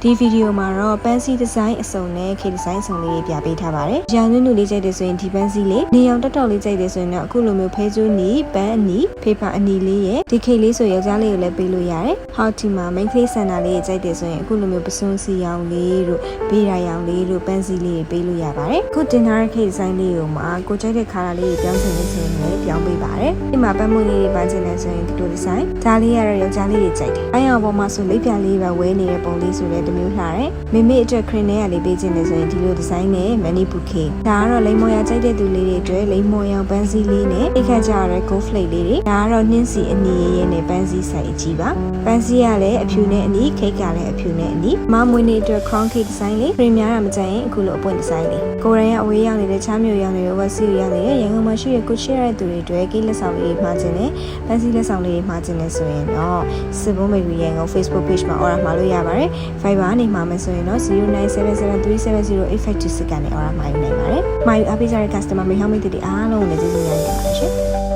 ဒီဗီဒီယိုမှာတော့ပန်းစည်းဒီဇိုင်းအစုံနဲ့ခေတ်ဒီဇိုင်းအစုံလေးပြပေးထားပါတယ်။ရောင်နုနုလေးကြိုက်တယ်ဆိုရင်ဒီပန်းစည်းလေးနေအောင်တက်တော်လေးကြိုက်တယ်ဆိုရင်တော့အခုလိုမျိုးဖဲကျိုးနီပန်းအနီဖေးပါအနီလေးရဲ့ဒီခေတ်လေးဆိုယောက်ျားလေးကိုလည်းပေးလို့ရတယ်။ဟောက်ဒီမှာ main ကလေးဆန်တာလေးကြိုက်တယ်ဆိုရင်အခုလိုမျိုးပစွန်းစီရောင်လေးတို့ဘေးရာရောင်လေးတို့ပန်းစည်းလေးပေးလို့ရပါတယ်။ခုတင်ထားတဲ့ခေတ်ဒီဇိုင်းလေးကိုမှကိုကြိုက်တဲ့ခါလာလေးပြောင်းချင်နေဆိုရင်လည်းပြောင်းပေးပါတယ်။ဒီမှာပန်းမွေးလေးတွေပန်းချင်တယ်ဆိုရင်ဒီလိုဒီဇိုင်းဒါလေးရတော့ယောက်ျားလေးတွေကြိုက်တယ်။အဲအောင်ပေါ်မှာဆိုလိပ်ပြလေးပဲဝဲနေတဲ့ပုံလေးဆိုလည်းတစ်မျိုးလှတယ်။မိမိအတွက်ခရင်ထဲကလေးပေးခြင်းနေဆိုရင်ဒီလိုဒီဇိုင်းနဲ့မနီပူခေဒါကတော့လိမ္မော်ရကြိုက်တဲ့သူလေးတွေအတွက်လိမ္မော်ရောင်ပန်းစည်းလေးနဲ့အိတ်ခတ်ကြရတဲ့ gold flake လေးတွေဒါကတော့နှင်းစီအနီရဲနဲ့ပန်းစည်းဆိုင်အကြီးပါပန်းစည်းကလည်းအဖြူနဲ့အနီခိတ်ကလည်းအဖြူနဲ့အနီမမွေးနေ့အတွက် crown cake ဒီဇိုင်းလေးခရင်များတာမကြိုက်ရင်အခုလိုအပွင့်ဒီဇိုင်းလေးကိုရိုင်းကအဝေးရောက်နေတဲ့ချမ်းမျိုးရောက်နေတဲ့ overseas ရောက်နေတဲ့ရန်ကုန်မှာရှိတဲ့ကိုချစ်ရတဲ့သူတွေအတွက်ကိလက်ဆောင်လေးမှာခြင်းနဲ့ပန်းစည်းလက်ဆောင်လေးမှာခြင်းနဲ့ဆိုရင်တော့စစ်ဘုံမေရီရန်ကုန် Facebook page မှာ order မှာလို့ရပါတယ် Viber နေမှာမယ်ဆိုရင်တော့0977370856ကနေ order မှာယူနိုင်ပါတယ်။မှာယူအားပေးကြတဲ့ customer မိဟောင်းမိတ်တွေအားလုံးကိုလည်းကျေးဇူးများတင်ပါတယ်ရှင်။